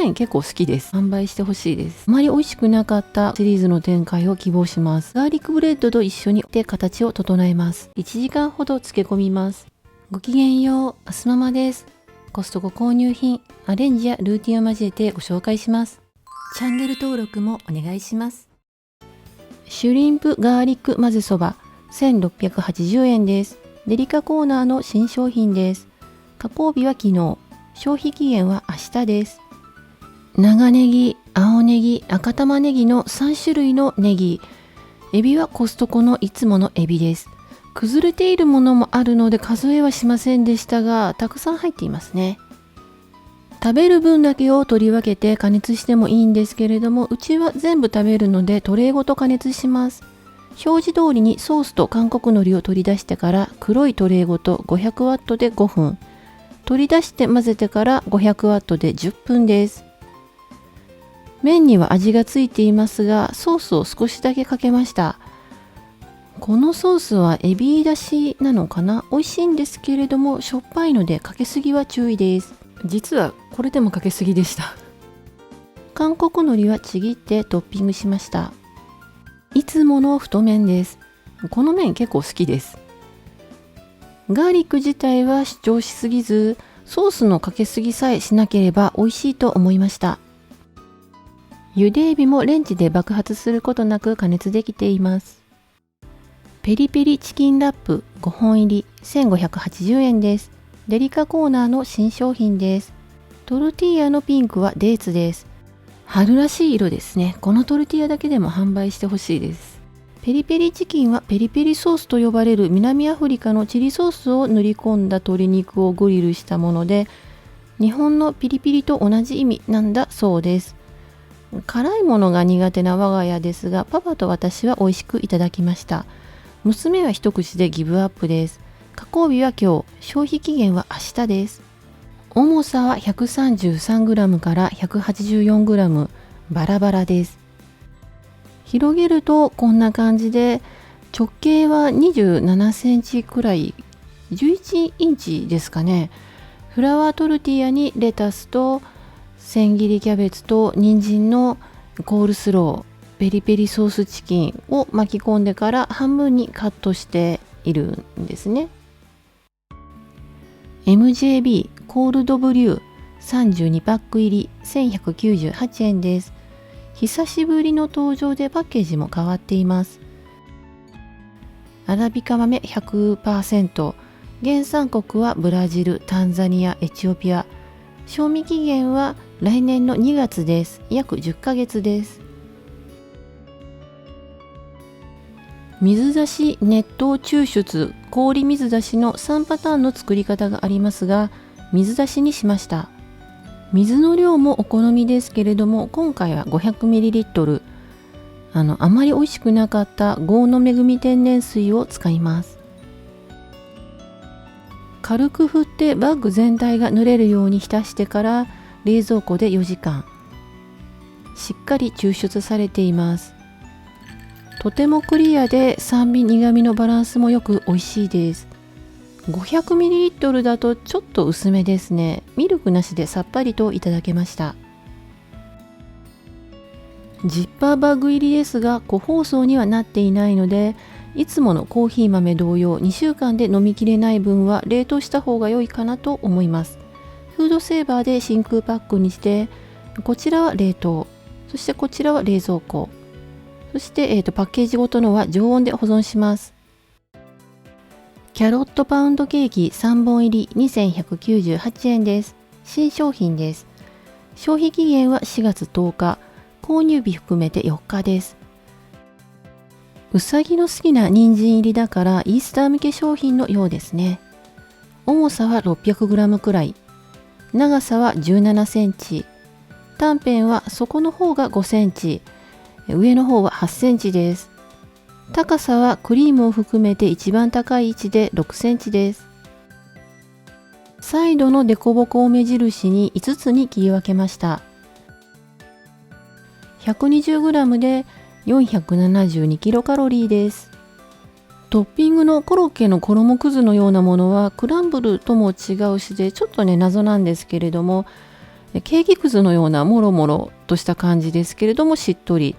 麺結構好きです。販売してほしいです。あまり美味しくなかったシリーズの展開を希望します。ガーリックブレッドと一緒に形を整えます。1時間ほど漬け込みます。ごきげんよう、アスママです。コストコ購入品、アレンジやルーティンを交えてご紹介します。チャンネル登録もお願いします。シュリンプガーリック混ぜそば、1680円です。デリカコーナーの新商品です。加工日は昨日、消費期限は明日です。長ネギ、青ネギ、赤玉ねぎの3種類のネギ。エビはコストコのいつものエビです。崩れているものもあるので数えはしませんでしたが、たくさん入っていますね。食べる分だけを取り分けて加熱してもいいんですけれども、うちは全部食べるのでトレーごと加熱します。表示通りにソースと韓国海苔を取り出してから黒いトレーごと500ワットで5分。取り出して混ぜてから500ワットで10分です。麺には味がついていますが、ソースを少しだけかけました。このソースはエビだしなのかな。美味しいんですけれども、しょっぱいのでかけすぎは注意です。実はこれでもかけすぎでした。韓国海苔はちぎってトッピングしました。いつもの太麺です。この麺結構好きです。ガーリック自体は主張しすぎず、ソースのかけすぎさえしなければ美味しいと思いました。茹でエビもレンジで爆発することなく加熱できています。ペリペリチキンラップ5本入り1580円です。デリカコーナーの新商品です。トルティーヤのピンクはデーツです。春らしい色ですね。このトルティーヤだけでも販売してほしいです。ペリペリチキンはペリペリソースと呼ばれる南アフリカのチリソースを塗り込んだ鶏肉をグリルしたもので、日本のピリピリと同じ意味なんだそうです。辛いものが苦手な我が家ですが、パパと私は美味しくいただきました。娘は一口でギブアップです。加工日は今日、消費期限は明日です。重さは 133g から 184g、バラバラです。広げるとこんな感じで、直径は27センチくらい、11インチですかね。フラワートルティーヤにレタスと千切りキャベツと人参のコールスロー、ペリペリソースチキンを巻き込んでから半分にカットしているんですね。MJB コールドブリュー32パック入り1198円です。久しぶりの登場でパッケージも変わっています。アラビカ豆 100%、原産国はブラジル、タンザニア、エチオピア。賞味期限は来年の2月です。約10ヶ月です。水出し熱湯抽出氷水出しの3パターンの作り方がありますが、水出しにしました。水の量もお好みですけれども、今回は 500ml、あまり美味しくなかった郷の恵み天然水を使います。軽く振ってバッグ全体が濡れるように浸してから冷蔵庫で4時間。しっかり抽出されています。とてもクリアで酸味苦味のバランスもよく美味しいです。500ml だとちょっと薄めですね。ミルクなしでさっぱりといただけました。ジッパーバッグ入りですが個包装にはなっていないので、いつものコーヒー豆同様2週間で飲みきれない分は冷凍した方が良いかなと思います。フードセーバーで真空パックにして、こちらは冷凍、そしてこちらは冷蔵庫、そして、パッケージごとのは常温で保存します。キャロットパウンドケーキ3本入り2198円です。新商品です。消費期限は4月10日、購入日含めて4日です。うさぎの好きな人参入りだからイースター向け商品のようですね。重さは 600g くらい、長さは17センチ、短辺は底の方が5センチ、上の方は8センチです。高さはクリームを含めて一番高い位置で6センチです。サイドのデコボコを目印に5つに切り分けました。120g で472キロカロリーです。トッピングのコロッケの衣くずのようなものはクランブルとも違うしでちょっとね謎なんですけれども、ケーキくずのようなもろもろとした感じですけれどもしっとり。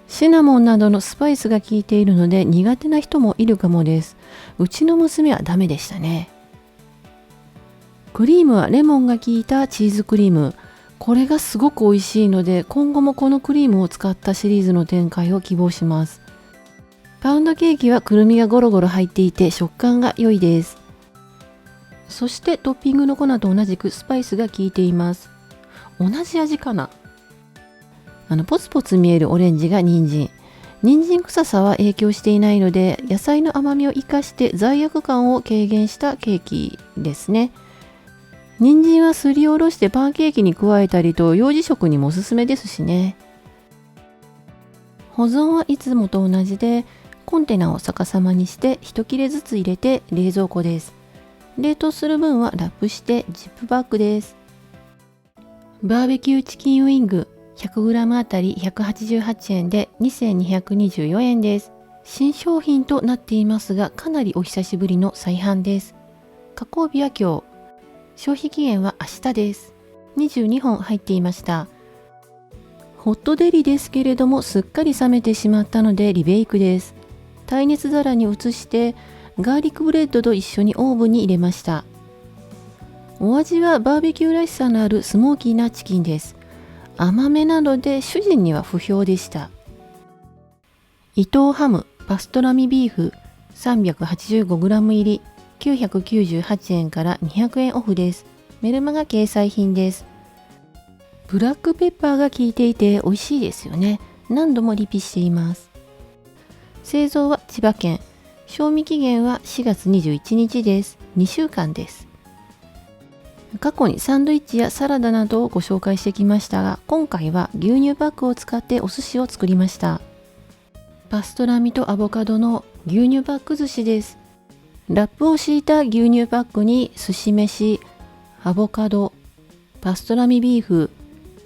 シナモンなどのスパイスが効いているので苦手な人もいるかもです。うちの娘はダメでしたね。クリームはレモンが効いたチーズクリーム。これがすごく美味しいので今後もこのクリームを使ったシリーズの展開を希望します。パウンドケーキはくるみがゴロゴロ入っていて食感が良いです。そしてトッピングの粉と同じくスパイスが効いています。同じ味かな。ポツポツ見えるオレンジが人参。人参臭さは影響していないので野菜の甘みを生かして罪悪感を軽減したケーキですね。人参はすりおろしてパンケーキに加えたりと幼児食にもおすすめですしね。保存はいつもと同じでコンテナを逆さまにして一切れずつ入れて冷蔵庫です。冷凍する分はラップしてジップバッグです。バーベキューチキンウィング 100g あたり188円で2224円です。新商品となっていますがかなりお久しぶりの再販です。加工日は今日。消費期限は明日です。22本入っていました。ホットデリですけれどもすっかり冷めてしまったのでリベイクです。耐熱皿に移してガーリックブレッドと一緒にオーブンに入れました。お味はバーベキューらしさのあるスモーキーなチキンです。甘めなので主人には不評でした。伊藤ハムパストラミビーフ 385g 入り998円から200円オフです。メルマガ掲載品です。ブラックペッパーが効いていて美味しいですよね。何度もリピしています。製造は千葉県。賞味期限は4月21日です。2週間です。過去にサンドイッチやサラダなどをご紹介してきましたが、今回は牛乳パックを使ってお寿司を作りました。パストラミとアボカドの牛乳パック寿司です。ラップを敷いた牛乳パックに寿司飯、アボカド、パストラミビーフ、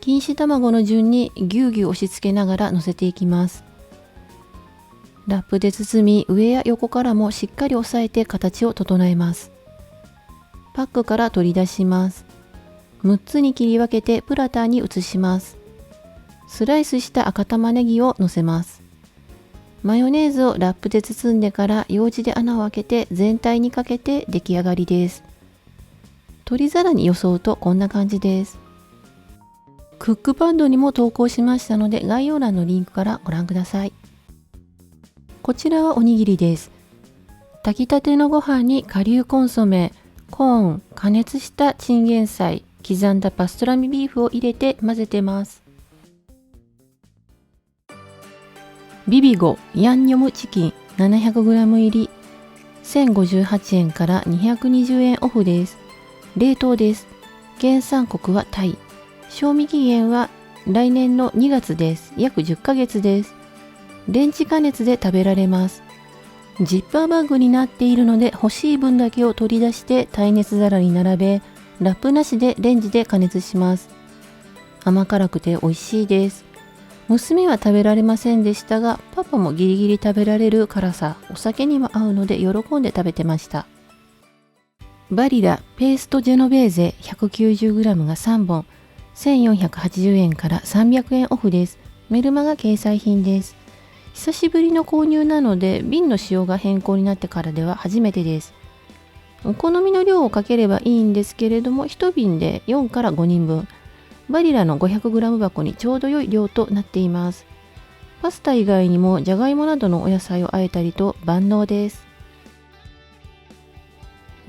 錦糸卵の順にぎゅうぎゅう押し付けながら乗せていきます。ラップで包み、上や横からもしっかり押さえて形を整えます。パックから取り出します。6つに切り分けてプラターに移します。スライスした赤玉ねぎを乗せます。マヨネーズをラップで包んでからようじで穴を開けて全体にかけて出来上がりです。取り皿によそうとこんな感じです。クックパッドにも投稿しましたので概要欄のリンクからご覧ください。こちらはおにぎりです。炊きたてのご飯に顆粒コンソメ、コーン、加熱したチンゲン菜、刻んだパストラミビーフを入れて混ぜてます。ビビゴヤンニョムチキン 700g 入り1058円から220円オフです。冷凍です。原産国はタイ。賞味期限は来年の2月です。約10ヶ月です。レンジ加熱で食べられます。ジッパーバッグになっているので欲しい分だけを取り出して耐熱皿に並べ、ラップなしでレンジで加熱します。甘辛くて美味しいです。娘は食べられませんでしたが、パパもギリギリ食べられる辛さ、お酒にも合うので喜んで食べてました。バリラペーストジェノベーゼ 190g が3本、1480円から300円オフです。メルマガ掲載品です。久しぶりの購入なので瓶の使用が変更になってからでは初めてです。お好みの量をかければいいんですけれども1瓶で4から5人分、バリラの 500g 箱にちょうど良い量となっています。パスタ以外にもじゃがいもなどのお野菜を和えたりと万能です。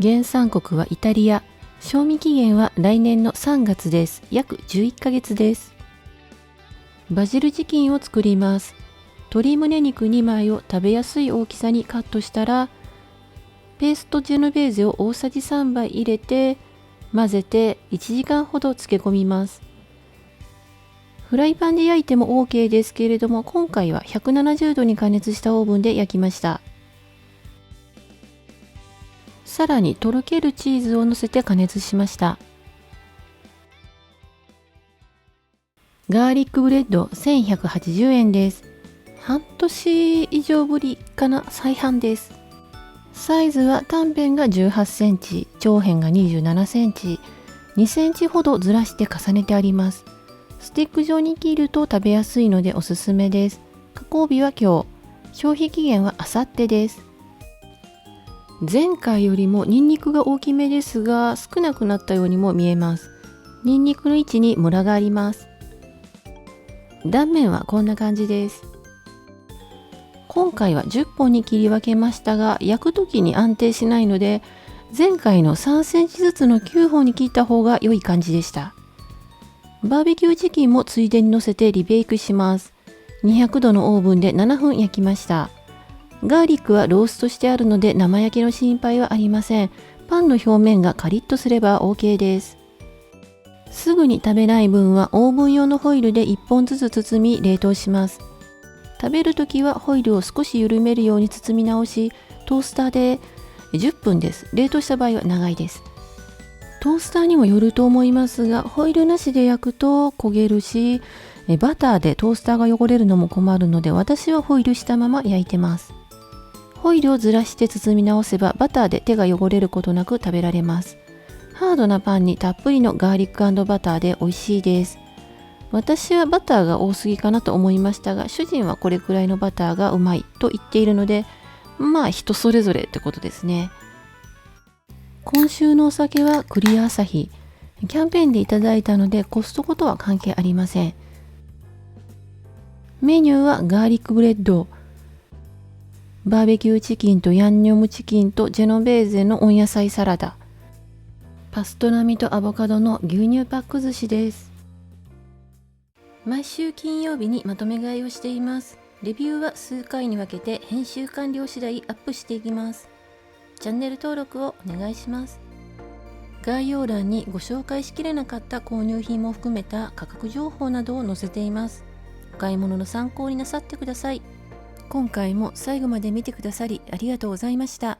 原産国はイタリア。賞味期限は来年の3月です。約11ヶ月です。バジルチキンを作ります。鶏胸肉2枚を食べやすい大きさにカットしたら、ペーストジェノベーゼを大さじ3杯入れて、混ぜて1時間ほど漬け込みます。フライパンで焼いても OK ですけれども、今回は170度に加熱したオーブンで焼きました。さらにとろけるチーズを乗せて加熱しました。ガーリックブレッド1180円です。半年以上ぶりかな、再販です。サイズは短辺が18センチ、長辺が27センチ、2センチほどずらして重ねてあります。スティック状に切ると食べやすいのでおすすめです。加工日は今日、消費期限は明後日です。前回よりもニンニクが大きめですが、少なくなったようにも見えます。ニンニクの位置にムラがあります。断面はこんな感じです。今回は10本に切り分けましたが、焼く時に安定しないので、前回の3センチずつの9本に切った方が良い感じでした。バーベキューチキンもついでに乗せてリベイクします。200度のオーブンで7分焼きました。ガーリックはローストしてあるので生焼けの心配はありません。パンの表面がカリッとすれば OK です。すぐに食べない分はオーブン用のホイルで1本ずつ包み冷凍します。食べるときはホイルを少し緩めるように包み直し、トースターで10分です。冷凍した場合は長いです。トースターにもよると思いますが、ホイルなしで焼くと焦げるし、バターでトースターが汚れるのも困るので、私はホイルしたまま焼いてます。ホイルをずらして包み直せばバターで手が汚れることなく食べられます。ハードなパンにたっぷりのガーリック&バターで美味しいです。私はバターが多すぎかなと思いましたが、主人はこれくらいのバターがうまいと言っているので、まあ人それぞれってことですね。今週のお酒はクリアアサヒ。キャンペーンでいただいたのでコストコとは関係ありません。メニューはガーリックブレッド、バーベキューチキンとヤンニョムチキンとジェノベーゼの温野菜サラダ、パストラミとアボカドの牛乳パック寿司です。毎週金曜日にまとめ買いをしています。レビューは数回に分けて編集完了次第アップしていきます。チャンネル登録をお願いします。概要欄にご紹介しきれなかった購入品も含めた価格情報などを載せています。お買い物の参考になさってください。今回も最後まで見てくださりありがとうございました。